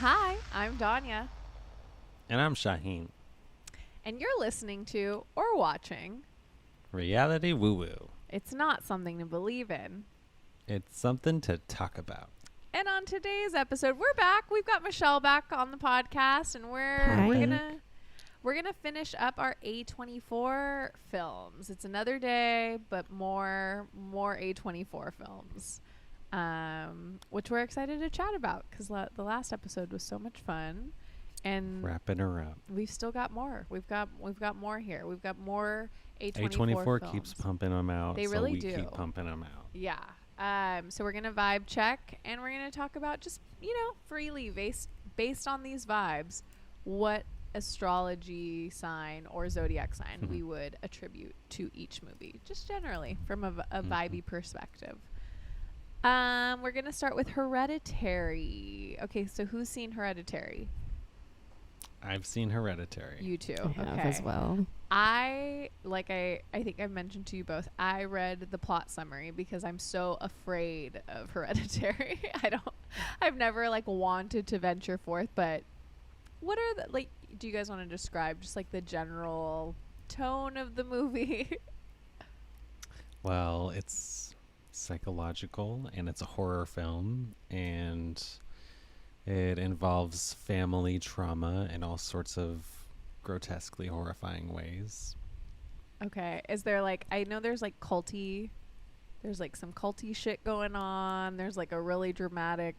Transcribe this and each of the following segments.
Hi, I'm Danya, And I'm Shawheen. and you're listening to or watching Reality Woo Woo. It's Not Something to Believe in. It's something to talk about. And on today's episode, we're back. We've got Michelle back on the podcast, and we're Hi. gonna finish up our A24 films. It's another day, but more A24 films, which we're excited to chat about because the last episode was so much fun. And Wrapping her up. we've still got more. We've got more here. We've got more A24 A24 films. keeps pumping them out. They so really we do. keep pumping them out. Yeah. So we're gonna vibe check, and we're gonna talk about just freely based on these vibes, what astrology sign or zodiac sign we would attribute to each movie, just generally from a vibey perspective. We're gonna start with Hereditary. Okay, so who's seen Hereditary? I've seen Hereditary. You too. I have Okay. as well. I think I've mentioned to you both, I read the plot summary because I'm so afraid of Hereditary. I've never wanted to venture forth, but what are do you guys want to describe just the general tone of the movie? Well, it's psychological and it's a horror film and it involves family trauma in all sorts of grotesquely horrifying ways. Okay. Is there I know there's culty, there's some culty shit going on. There's a really dramatic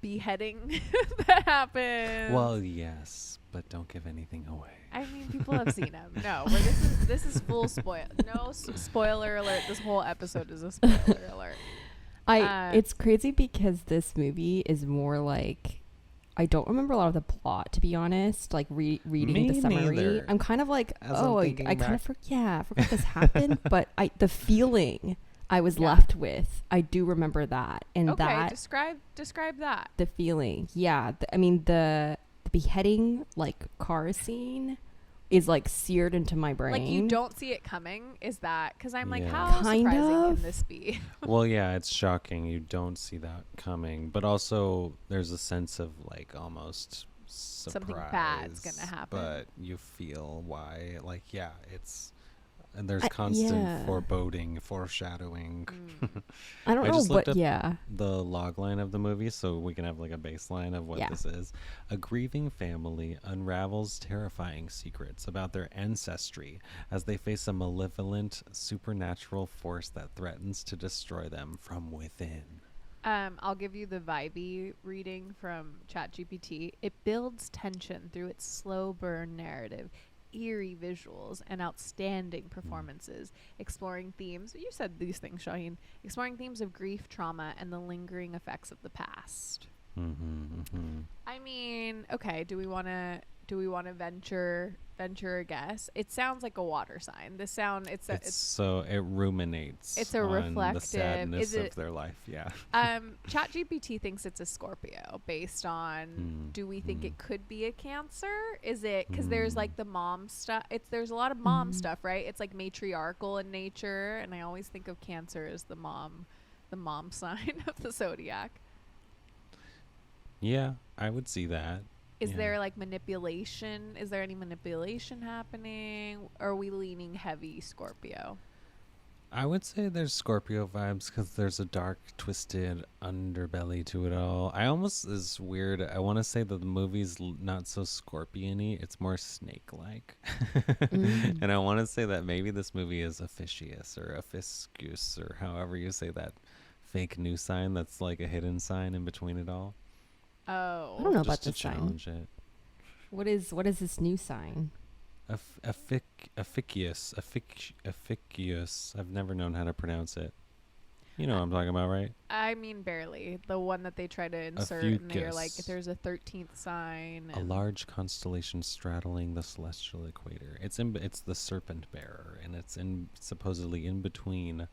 beheading that happens. Well, yes, but don't give anything away. I mean, people have seen him. No, this is full spoil. No spoiler alert. This whole episode is a spoiler alert. It's crazy because this movie is more I don't remember a lot of the plot, to be honest. Reading Me the summary, neither. I'm kind of As I'm thinking I kind of back. forgot this happened. But the feeling I was Yeah. left with, I do remember that, and Okay, that describe that. the feeling, yeah. The beheading car scene is seared into my brain. You don't see it coming. Is that because I'm Yeah. how Kind surprising of. can this be? Well, yeah, it's shocking. You don't see that coming, but also there's a sense of almost surprise. Something bad's gonna happen. But you feel why, it's and there's I- constant yeah. foreboding, foreshadowing. I don't I know, just looked but up yeah. The log line of the movie so we can have a baseline of what Yeah. this is. A grieving family unravels terrifying secrets about their ancestry as they face a malevolent supernatural force that threatens to destroy them from within. I'll give you the vibey reading from ChatGPT. It builds tension through its slow burn narrative, eerie visuals, and outstanding performances, exploring themes. You said these things, Shawheen. Exploring themes of grief, trauma, and the lingering effects of the past. I mean, okay. Do we want to venture a guess? It sounds like a water sign. So it ruminates. It's a on reflective- the sadness is it- of their life. Yeah. ChatGPT thinks it's a Scorpio based on. Do we think it could be a Cancer? Is it because there's the mom stuff? There's a lot of mom stuff, right? It's matriarchal in nature, and I always think of Cancer as the mom sign of the zodiac. Yeah, I would see that. Is Yeah. there manipulation? Is there any manipulation happening? Or are we leaning heavy Scorpio? I would say there's Scorpio vibes because there's a dark, twisted underbelly to it all. I almost is weird. I want to say that the movie's not so scorpion-y. It's more snake-like. And I want to say that maybe this movie is officious or ofiscus or however you say that fake news sign that's a hidden sign in between it all. Oh. I don't know Just about to this sign. challenge it. What is this new sign? Officious. I've never known how to pronounce it. You know what I'm talking about, right? I mean, barely. The one that they try to insert, and they're fucus. there's a 13th sign. A and- large constellation straddling the celestial equator. It's the serpent bearer, and it's supposedly in between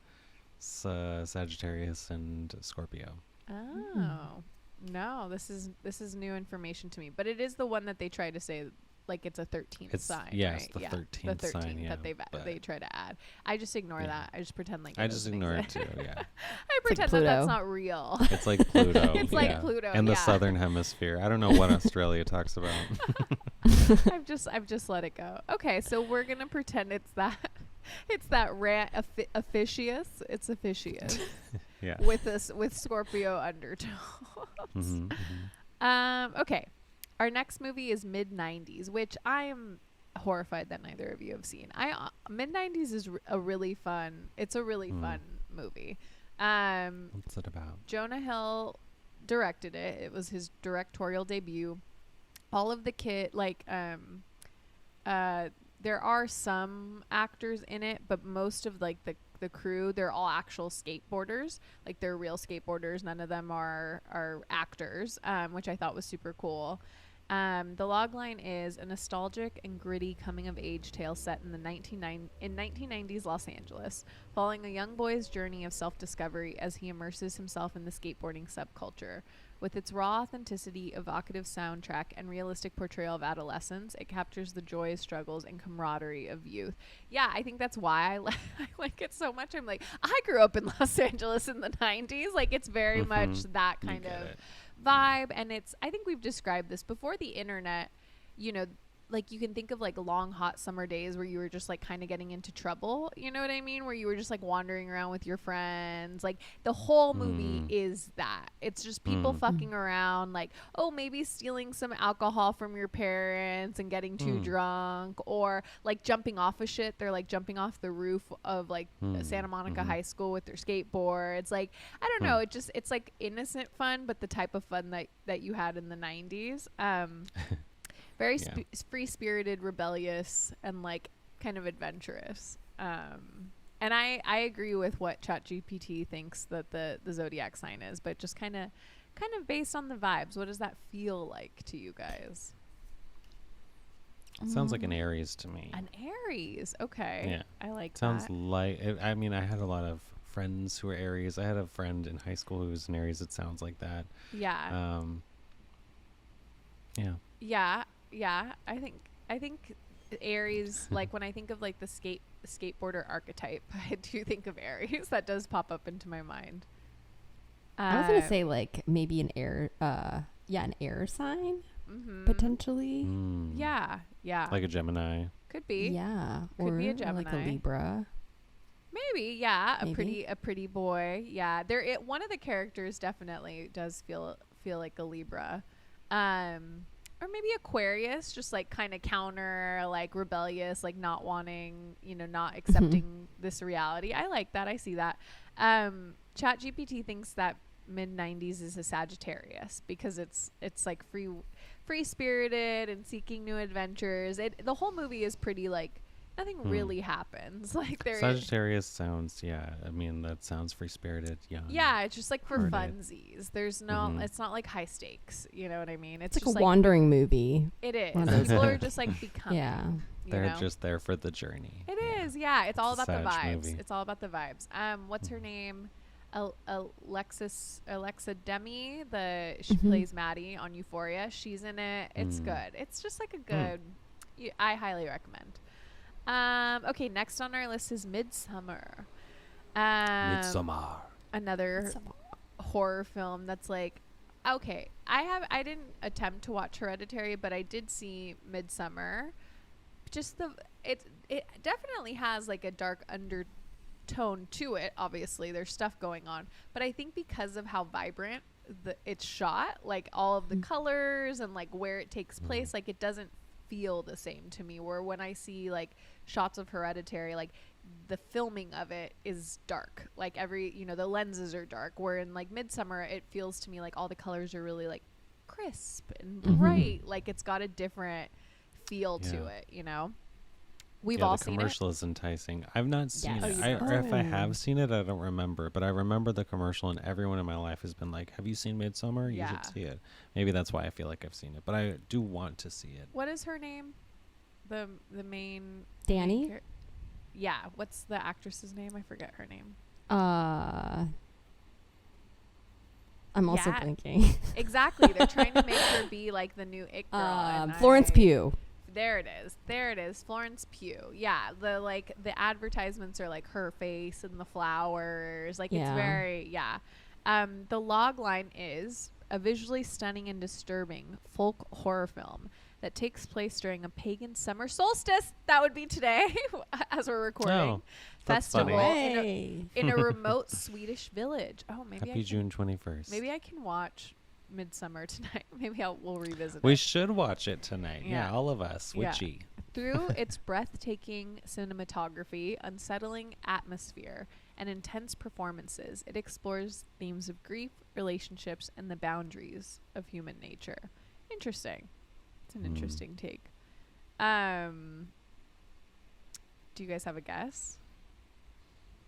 Sagittarius and Scorpio. Oh. No, this is new information to me. But it is the one that they try to say like it's a 13th It's sign. yes, right? the Yeah, 13th the 13th sign. Yeah, that they try to add. I just ignore Yeah. that. I just pretend like I it just doesn't ignore it exist. too. Yeah, I pretend that that's Pluto. not real. it's like Pluto. It's like Pluto, in the yeah. southern hemisphere. I don't know what Australia talks about. I've just let it go. Okay, so we're gonna pretend it's that officious. It's officious Yeah. with Scorpio undertones. Mhm, Okay, our next movie is mid-90s, which I am horrified that neither of you have seen. Mid-90s is a really fun. It's a really fun movie. What's it about? Jonah Hill directed it. It was his directorial debut. All of the there are some actors in it, but most of like the crew, they're all actual skateboarders. Like they're real skateboarders. None of them are actors, which I thought was super cool. The logline is a nostalgic and gritty coming-of-age tale set in 1990s Los Angeles, following a young boy's journey of self-discovery as he immerses himself in the skateboarding subculture. With its raw authenticity, evocative soundtrack, and realistic portrayal of adolescence, it captures the joys, struggles, and camaraderie of youth. Yeah, I think that's why I like it so much. I'm like, I grew up in Los Angeles in the 90s. Like, it's very much that kind of vibe. And I think we've described this before the internet, you know, like you can think of like long hot summer days where you were just like kind of getting into trouble, you know what I mean, where you were just like wandering around with your friends. Like the whole movie is that. It's just people fucking around, like, oh, maybe stealing some alcohol from your parents and getting too drunk, or like jumping off of shit. They're like jumping off the roof of like Santa Monica High School with their skateboards. Like, I don't know, it's like innocent fun, but the type of fun that you had in the 90s. Very free-spirited, rebellious, and like kind of adventurous. And I agree with what ChatGPT thinks that the zodiac sign is, but just kind of based on the vibes. What does that feel like to you guys? It sounds like an Aries to me. An Aries, okay. Yeah, I like sounds that. like. I mean, I had a lot of friends who were Aries. I had a friend in high school who was an Aries. It sounds like that. Yeah. Yeah. Yeah, I think Aries, like when I think of like the skateboarder archetype, I do think of Aries. That does pop up into my mind. I was gonna say like maybe an air sign potentially. Yeah. Like a Gemini. Could be. Yeah, Could be a or Gemini. like a Libra. Maybe, yeah, Maybe. a pretty boy. Yeah, one of the characters definitely does feel like a Libra. Or maybe Aquarius, just like kind of counter, like rebellious, like not wanting, not accepting this reality. I like that. I see that. ChatGPT thinks that mid-90s is a Sagittarius because it's like free spirited and seeking new adventures. The whole movie is pretty like nothing really happens. Like Sagittarius sounds, I mean, that sounds free-spirited, young. Yeah, it's just like for Hearted. funsies. There's no, it's not like high stakes. You know what I mean? It's like just a wandering movie. It is. One of those People are things. just like becoming. Yeah. They're just there for the journey. It is. Yeah. It's all It's a about the Sag vibes. movie. It's all about the vibes. What's her name? Alexa Demi. She plays Maddie on Euphoria. She's in it. It's good. It's just like a good. I highly recommend. Okay, next on our list is Midsommar. Midsommar. Another horror film that's like, okay, I didn't attempt to watch Hereditary, but I did see Midsommar. Just it definitely has like a dark undertone to it. Obviously, there's stuff going on, but I think because of how vibrant it's shot, like all of the colors and like where it takes place, like it doesn't feel the same to me, where when I see like shots of Hereditary, like the filming of it is dark, like the lenses are dark, where in like Midsommar it feels to me like all the colors are really like crisp and bright, like it's got a different feel to it, We've all the seen commercial is enticing. I've not seen Yes. it. Or if I have seen it, I don't remember. But I remember the commercial, and everyone in my life has been like, "Have you seen Midsommar? You should see it." Maybe that's why I feel like I've seen it. But I do want to see it. What is her name? The main Danny? Yeah. What's the actress's name? I forget her name. I'm also Yeah. blinking. Exactly. They're trying to make her be like the new It girl. Florence Pugh. There it is. There it is. Florence Pugh. Yeah. The advertisements are like her face and the flowers. Like it's very, the log line is a visually stunning and disturbing folk horror film that takes place during a pagan summer solstice. That would be today as we're recording. Oh, that's festival funny. in a remote Swedish village. Oh, maybe Happy June 21st. Maybe I can watch Midsommar tonight. Maybe we'll revisit it. We should watch it tonight. Yeah, all of us. Witchy. Through its breathtaking cinematography, unsettling atmosphere, and intense performances, it explores themes of grief, relationships, and the boundaries of human nature. Interesting. It's an interesting take. Do you guys have a guess?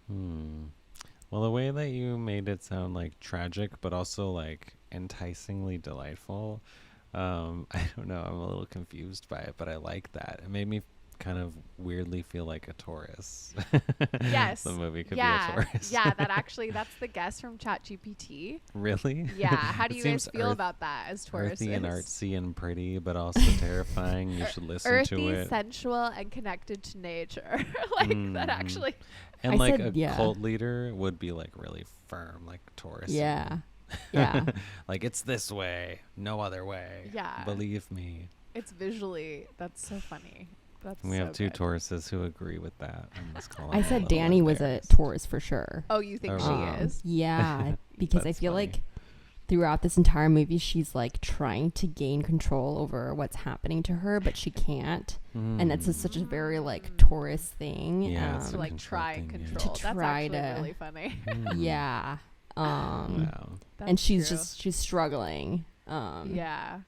Well, the way that you made it sound like tragic, but also like enticingly delightful, I don't know. I'm a little confused by it, but I like that. It made me kind of weirdly feel like a Taurus. Yes. The movie could be a Taurus. Yeah, that's the guess from ChatGPT. Really? Yeah. How do you guys feel about that as Tauruses? Earthy and artsy and pretty, but also terrifying. You should listen earthy, to it. sensual, and connected to nature. That actually. And I like said, a cult leader would be like really firm, like Taurus. Yeah. Yeah. Like it's this way, no other way. Yeah. Believe me. It's visually, that's so funny. We have two Tauruses who agree with that on this call. I said Danny was a Taurus for sure. Oh, you think she is? Yeah, because I feel like throughout this entire movie, she's like trying to gain control over what's happening to her, but she can't. And that's such a very like Taurus thing. Yeah, to like try and thing, control. To That's try actually to- really funny. Yeah. Wow. And she's true. she's struggling. Yeah.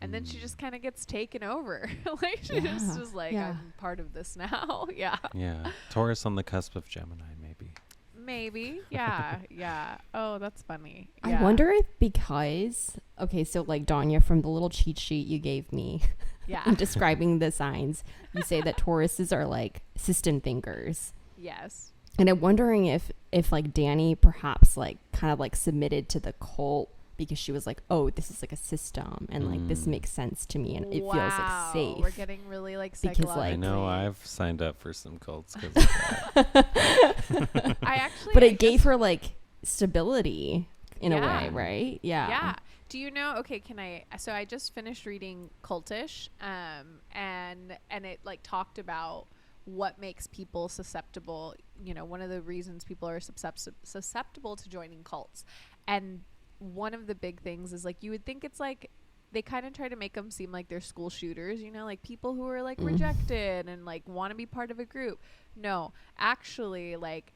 And then she just kind of gets taken over. Like she just was like, I'm part of this now. Yeah. Yeah. Taurus on the cusp of Gemini, maybe. Maybe. Yeah. Yeah. Oh, that's funny. I wonder if because so like Danya, from the little cheat sheet you gave me Yeah. describing the signs, you say that Tauruses are like system thinkers. Yes. And I'm wondering if like Danny perhaps like kind of like submitted to the cult because she was like, oh, this is like a system and like this makes sense to me and it feels like safe. We're getting really like Because, psychological. like- I know I've signed up for some cults because of that. I actually. But it gave her like stability in a way, right? Yeah. Yeah. Do you know? Okay, so I just finished reading Cultish, and it like talked about what makes people susceptible. You know, one of the reasons people are susceptible to joining cults, and one of the big things is like you would think it's like they kind of try to make them seem like they're school shooters, you know, like people who are like rejected and like want to be part of a group. No, actually, like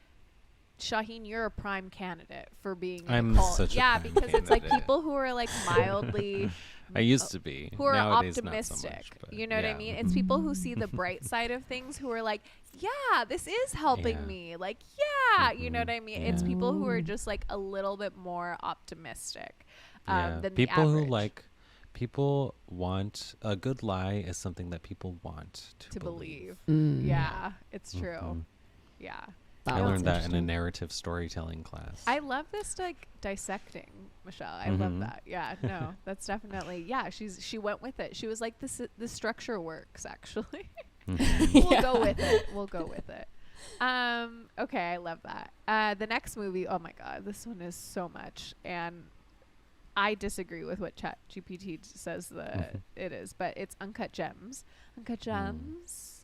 Shawheen, you're a prime candidate for being in I'm a cult. such a Yeah, prime because it's like candidate. people who are like mildly I used to be. who are Nowadays, optimistic. Not so much, but you know what I yeah. mean? It's people who see the bright side of things who are like, yeah, this is helping Yeah. me. Like, yeah, you know what I mean? It's people who are just like a little bit more optimistic than people the who average. like people want a good lie is something that people want to believe. Mm. Yeah, it's true. Yeah. I That's learned that in a interesting. narrative storytelling class. I love this like dissecting, Michelle. I love that. Yeah, no, that's definitely she went with it. She was like, the structure works actually. We'll go with it. We'll go with it. Okay, I love that. The next movie, oh my god, this one is so much, and I disagree with what ChatGPT says it is, but it's Uncut Gems. Uncut Gems.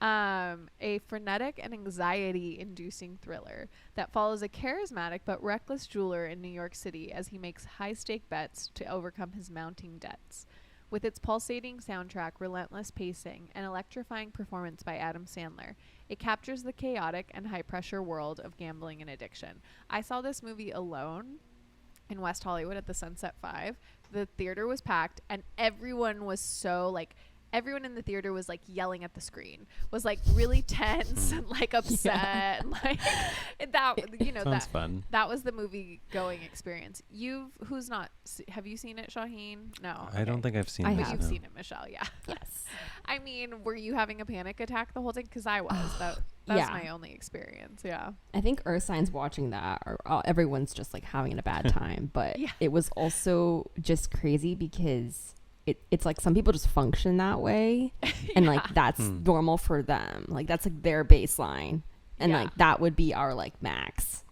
A frenetic and anxiety-inducing thriller that follows a charismatic but reckless jeweler in New York City as he makes high-stake bets to overcome his mounting debts. With its pulsating soundtrack, relentless pacing, and electrifying performance by Adam Sandler, it captures the chaotic and high-pressure world of gambling and addiction. I saw this movie alone in West Hollywood at the Sunset 5. The theater was packed, and everyone was so, like, everyone in the theater was like yelling at the screen, was like really tense and like upset and like that, you know, Sounds fun. that was the movie going experience. Have you seen it, Shawheen? No. I don't think I've seen I it. But have. you've seen it, Michelle. Yeah. Yes. I mean, were you having a panic attack the whole time? Because I was. That was Yeah. my only experience. Yeah. I think Earthsign's watching that, or everyone's just like having a bad time. But Yeah. it was also just crazy because it's like some people just function that way, and like that's normal for them. Like that's like their baseline, and like that would be our like max.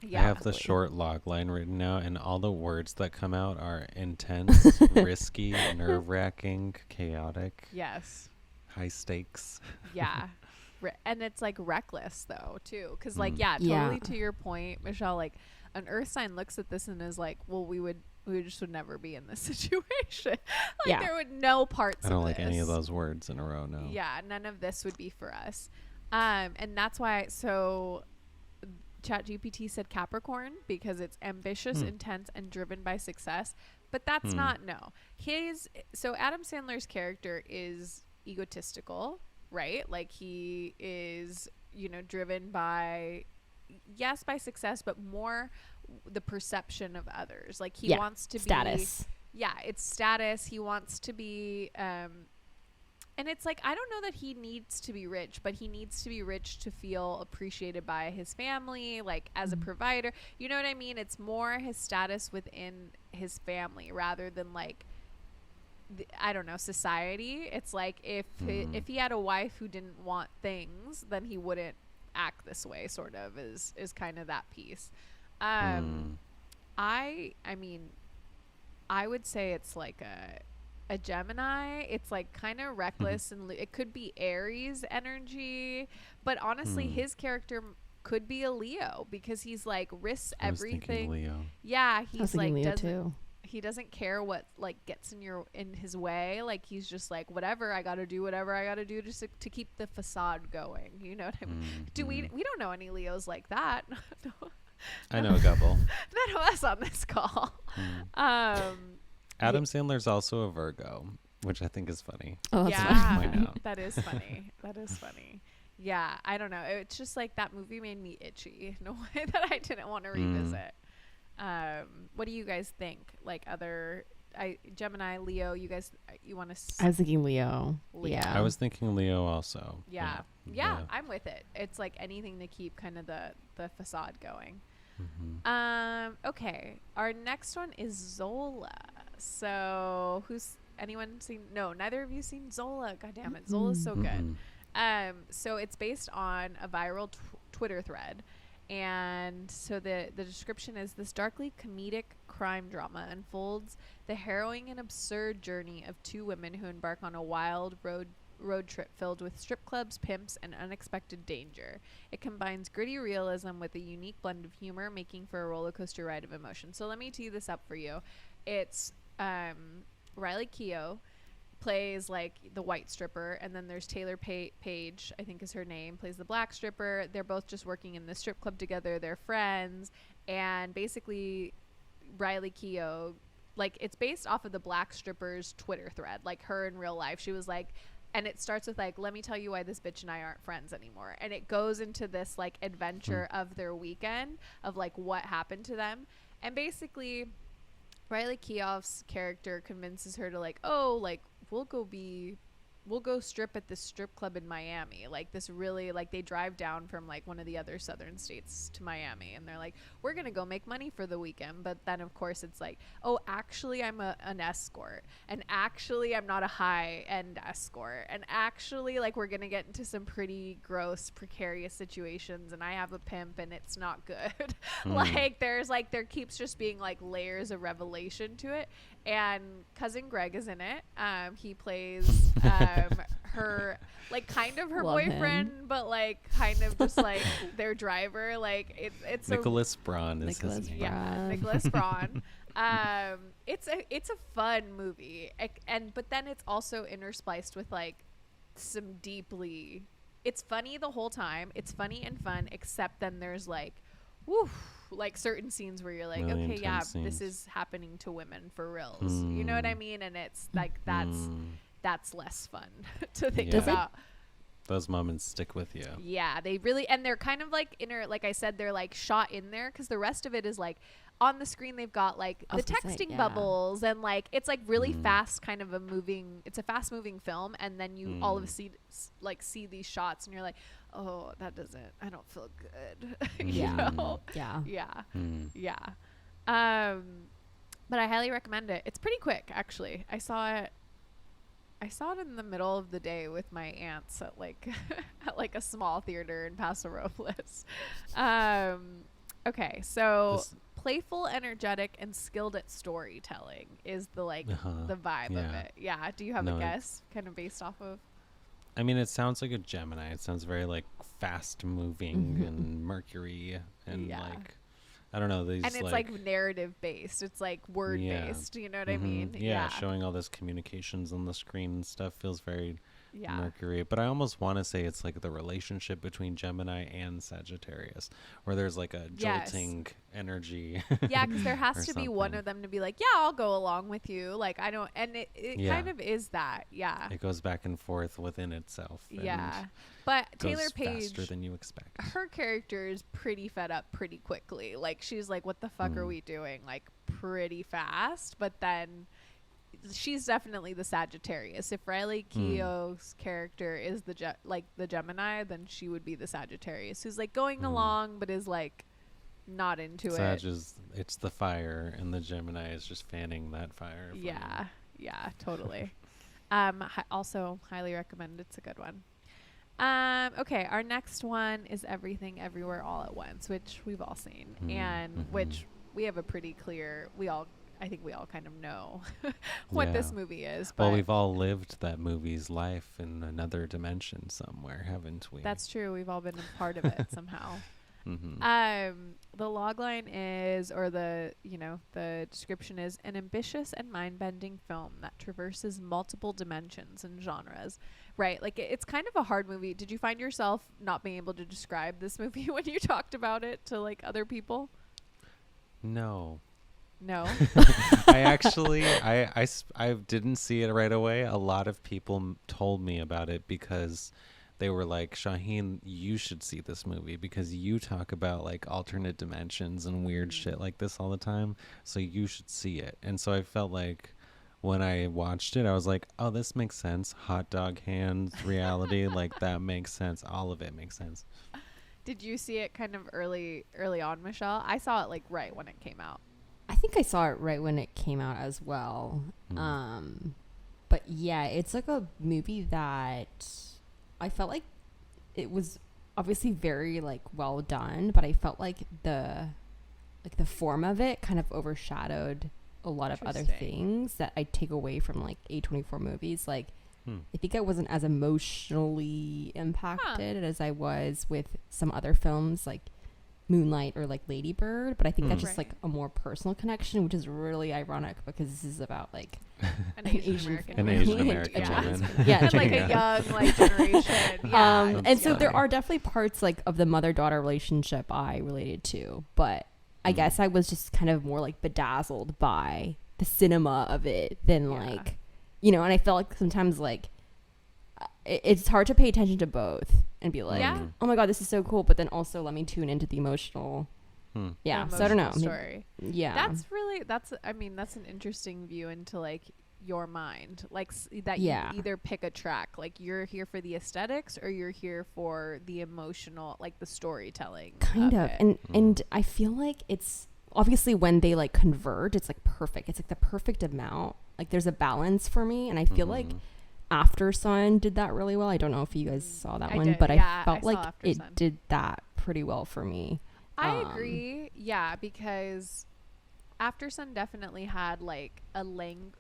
I have the short log line written out, and all the words that come out are intense, risky, nerve-wracking, chaotic. Yes. High stakes. Yeah. And it's like reckless though too, because like totally to your point, Michelle, like an earth sign looks at this and is like, well, we just would never be in this situation. Like there would no parts of I don't this. like any of those words in a row. No. Yeah, none of this would be for us. And that's why ChatGPT said Capricorn because it's ambitious, intense, and driven by success. But that's not so Adam Sandler's character is egotistical, right? Like he is, driven by success, but more the perception of others. Like he wants to status. It's status. He wants to be, and it's like, I don't know that he needs to be rich, but he needs to be rich to feel appreciated by his family, like as a provider. You know what I mean? It's more his status within his family rather than like, I don't know, society. It's like if he had a wife who didn't want things, then he wouldn't act this way, sort of, is kind of that piece. I mean, I would say it's like a Gemini. It's like kind of reckless and it could be Aries energy, but honestly his character could be a Leo because he's like risks everything. Leo. Yeah, he's like Leo too. He doesn't care what like gets in his way. Like he's just like, whatever, I gotta do whatever I gotta do just to keep the facade going. You know what I mean? We don't know any Leos like that. No. I know a couple. None of us on this call. Adam Sandler's also a Virgo, which I think is funny. Oh, that's yeah, that is funny. That is funny. Yeah, I don't know. It's just like that movie made me itchy in a way that I didn't want to revisit. What do you guys think? Like Gemini, Leo, you guys, you want to? I was thinking Leo. Yeah. I was thinking Leo also. Yeah, I'm with it. It's like anything to keep kind of the facade going. Okay, our next one is Zola. So anyone seen? No, neither of you seen Zola. God damn it, Zola's so good. So it's based on a viral Twitter thread. And so the description is, this darkly comedic crime drama unfolds the harrowing and absurd journey of two women who embark on a wild road trip filled with strip clubs, pimps, and unexpected danger. It combines gritty realism with a unique blend of humor, making for a roller coaster ride of emotion. So let me tee this up for you. It's Riley Keough plays like the white stripper, and then there's Taylor Page, I think is her name, plays the black stripper. They're both just working in the strip club together. They're friends, and basically Riley Keough, like, it's based off of the black stripper's Twitter thread, like her in real life. She was like, and it starts with like, let me tell you why this bitch and I aren't friends anymore. And it goes into this like adventure of their weekend of like what happened to them. And basically Riley Keough's character convinces her to like, oh, like we'll go strip at this strip club in Miami. Like this really, like they drive down from like one of the other southern states to Miami, and they're like, we're going to go make money for the weekend. But then of course it's like, oh, actually I'm an escort, and actually I'm not a high end escort, and actually like we're going to get into some pretty gross, precarious situations, and I have a pimp and it's not good. Like there keeps just being like layers of revelation to it. And cousin Greg is in it. He plays her, like kind of her Love boyfriend, him. but like kind of just like their driver. Like it's Nicholas Braun is his name. Yeah, Nicholas Braun. It's a fun movie, but then it's also interspliced with like some deeply. It's funny the whole time. It's funny and fun, except then there's like, woof. Like certain scenes where you're like, really okay, yeah, scenes. this is happening to women for reals. You know what I mean? And it's like that's less fun to think about. Those moments stick with you. Yeah, they really, and they're kind of like like I said, they're like shot in there because the rest of it is like on the screen. They've got like the texting bubbles, and like it's like really fast, kind of it's a fast moving film, and then you all of a sudden like see these shots, and you're like, oh, I don't feel good. You know? Yeah. But I highly recommend it. It's pretty quick, actually. I saw it I saw it in the middle of the day with my aunts at like at like a small theater in Paso Robles. Okay, so playful, energetic, and skilled at storytelling is the the vibe of it. Yeah. Do you have a guess, kind of based off of? I mean, it sounds like a Gemini. It sounds very like fast moving and Mercury and like, I don't know. These and it's like narrative based. It's like word based. You know what I mean? Yeah, showing all this communications on the screen and stuff feels very Mercury. But I almost want to say it's like the relationship between Gemini and Sagittarius, where there's like a jolting energy. Yeah, because there has to be one of them to be like, yeah, I'll go along with you. Like, I don't, and it kind of is that. Yeah. It goes back and forth within itself. Yeah. But Taylor Page, faster than you expect. Her character is pretty fed up pretty quickly. Like, she's like, what the fuck are we doing? Like, pretty fast. But then she's definitely the Sagittarius. If Riley Keough's character is the Gemini, then she would be the Sagittarius, who's like going along but is like not into it. It's the fire, and the Gemini is just fanning that fire. Yeah, totally. Also highly recommend. It's a good one. Okay, our next one is Everything Everywhere All at Once, which we've all seen, and which we have a pretty clear. I think we all kind of know what this movie is. But well, we've all lived that movie's life in another dimension somewhere, haven't we? That's true. We've all been a part of it somehow. The logline is, or the description is, an ambitious and mind-bending film that traverses multiple dimensions and genres. Right? Like, it's kind of a hard movie. Did you find yourself not being able to describe this movie when you talked about it to like other people? No. I actually I didn't see it right away. A lot of people told me about it because they were like, Shawheen, you should see this movie because you talk about like alternate dimensions and weird shit like this all the time, so you should see it. And so I felt like when I watched it, I was like, oh, this makes sense. Hot dog hands, reality, like that makes sense. All of it makes sense. Did you see it kind of early on, Michelle? I saw it like right when it came out. I think I saw it right when it came out as well. But yeah, it's like a movie that I felt like it was obviously very like well done, but I felt like the form of it kind of overshadowed a lot of other things that I take away from like A24 movies. Like, I think I wasn't as emotionally impacted as I was with some other films like Moonlight or like Lady Bird, but I think that's just like a more personal connection, which is really ironic because this is about like an Asian American woman. Yeah, and like a young like generation. And so there are definitely parts like of the mother-daughter relationship I related to, but I guess I was just kind of more like bedazzled by the cinema of it than like, and I felt like sometimes like it's hard to pay attention to both and be like, oh my God, this is so cool. But then also let me tune into the emotional. Yeah. So I don't know. Story. Yeah. That's an interesting view into like your mind. Like that you either pick a track, like you're here for the aesthetics or you're here for the emotional, like the storytelling. Kind of. And I feel like it's obviously when they like converge, it's like perfect. It's like the perfect amount. Like there's a balance for me. And I feel like After Sun did that really well. I don't know if you guys saw that one, but I felt like it did that pretty well for me. I agree. Yeah, because After Sun definitely had like a languid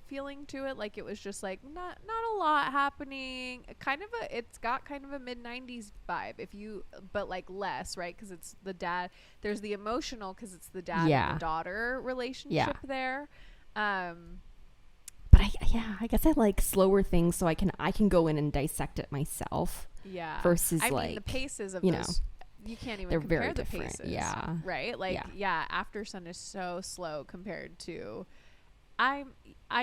feeling to it. Like it was just like not a lot happening. It's got kind of a mid-90s vibe but like less, right? Because it's the dad. There's the emotional because it's the dad and the daughter relationship there. But I guess I like slower things so I can go in and dissect it myself. Yeah. Versus I mean, the paces of those, you can't even compare the paces. Yeah. Right? Like, After Sun is so slow compared to I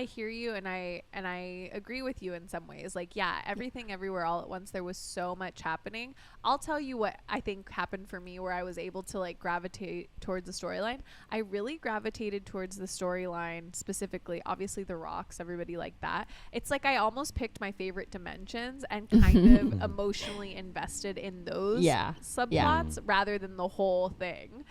hear you and I agree with you in some ways. Like, Everything Everywhere All at Once, there was so much happening. I'll tell you what I think happened for me where I was able to like gravitate towards the storyline. I really gravitated towards the storyline, specifically, obviously the rocks, everybody liked that. It's like I almost picked my favorite dimensions and kind of emotionally invested in those subplots rather than the whole thing.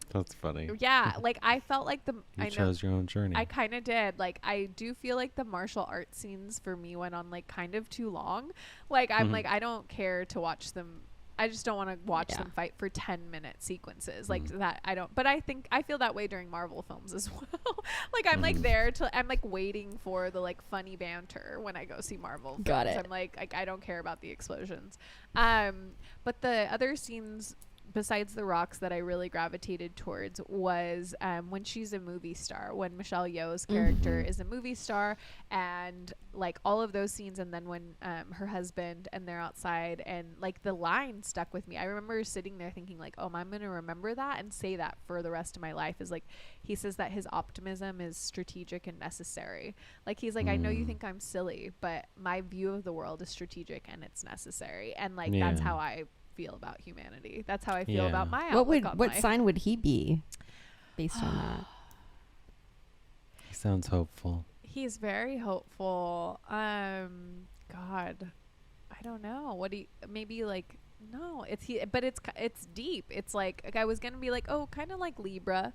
That's funny. Yeah, like I felt like You chose your own journey. I kind of did. Like I do feel like the martial arts scenes for me went on like kind of too long. Like I'm like I don't care to watch them. I just don't want to watch them fight for 10-minute sequences like that. I don't. But I think I feel that way during Marvel films as well. Like I'm like there to. I'm like waiting for the like funny banter when I go see Marvel films. Got it. I'm like I don't care about the explosions. But the other scenes besides the rocks that I really gravitated towards was when she's a movie star, when Michelle Yeoh's character is a movie star, and like all of those scenes, and then when her husband and they're outside, and like the line stuck with me. I remember sitting there thinking like, oh, I'm gonna remember that and say that for the rest of my life. Is like he says that his optimism is strategic and necessary. Like he's like, I know you think I'm silly, but my view of the world is strategic and it's necessary, and like that's how I feel about humanity. That's how I feel about my outlook. What sign would he be based on that? He sounds hopeful. He's very hopeful. God, I don't know. What do you, maybe like no, but it's deep. It's like I was gonna be like, oh, kind of like Libra,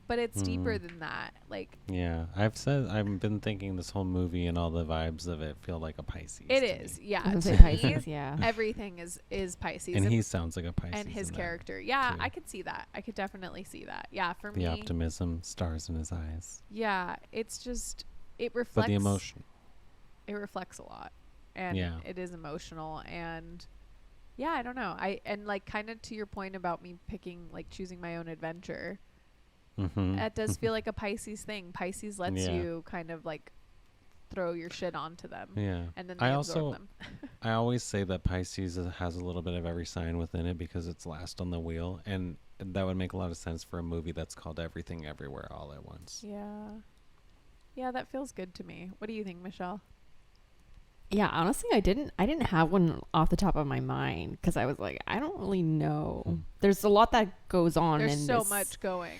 but it's deeper than that. Like I've been thinking this whole movie and all the vibes of it feel like a Pisces. It is, yeah. Pisces, yeah. Everything is Pisces, and he sounds like a Pisces. And his character, yeah, I could see that. I could definitely see that. Yeah, for me, the optimism, stars in his eyes. Yeah, it's just it reflects. But the emotion. It reflects a lot, and it is emotional, and yeah, I don't know. And like kind of to your point about me choosing my own adventure. That does feel like a Pisces thing. Pisces lets you kind of like throw your shit onto them. Yeah. And then they absorb them. I always say that Pisces has a little bit of every sign within it because it's last on the wheel. And that would make a lot of sense for a movie that's called Everything Everywhere All at Once. Yeah. Yeah, that feels good to me. What do you think, Michelle? Yeah, honestly, I didn't have one off the top of my mind because I was like, I don't really know. There's a lot that goes on. There's so much going,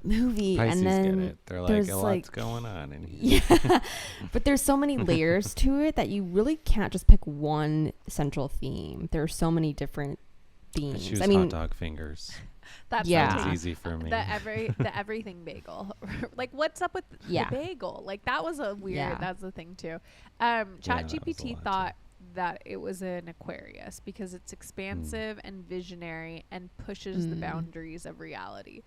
movie, Pisces and then get it. They're like, a lot's going on in here. Yeah, but there's so many layers to it that you really can't just pick one central theme. There are so many different themes. I choose hot dog fingers. That's easy for me. The everything bagel. Like, what's up with the bagel? Like, that was a weird. That's the thing too. ChatGPT thought that it was an Aquarius because it's expansive and visionary and pushes the boundaries of reality,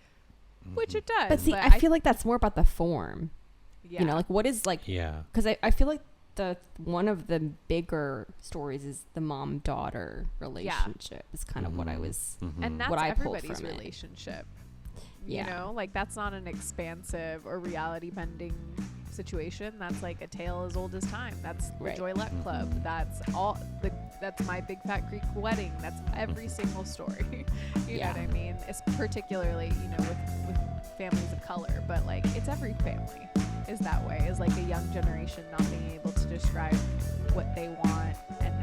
which it does. But see, I feel like that's more about the form. Yeah. You know, like what is like? Yeah. Because I feel like one of the bigger stories is the mom-daughter relationship is kind of what I was and that's what I pulled everybody's from relationship. You know, like that's not an expansive or reality bending situation. That's like a tale as old as time. That's the Joylette Club. That's that's My Big Fat Greek Wedding. That's every single story. you know what I mean? It's particularly, with families of color, but like it's every family is that way, is like a young generation not being able to describe what they want and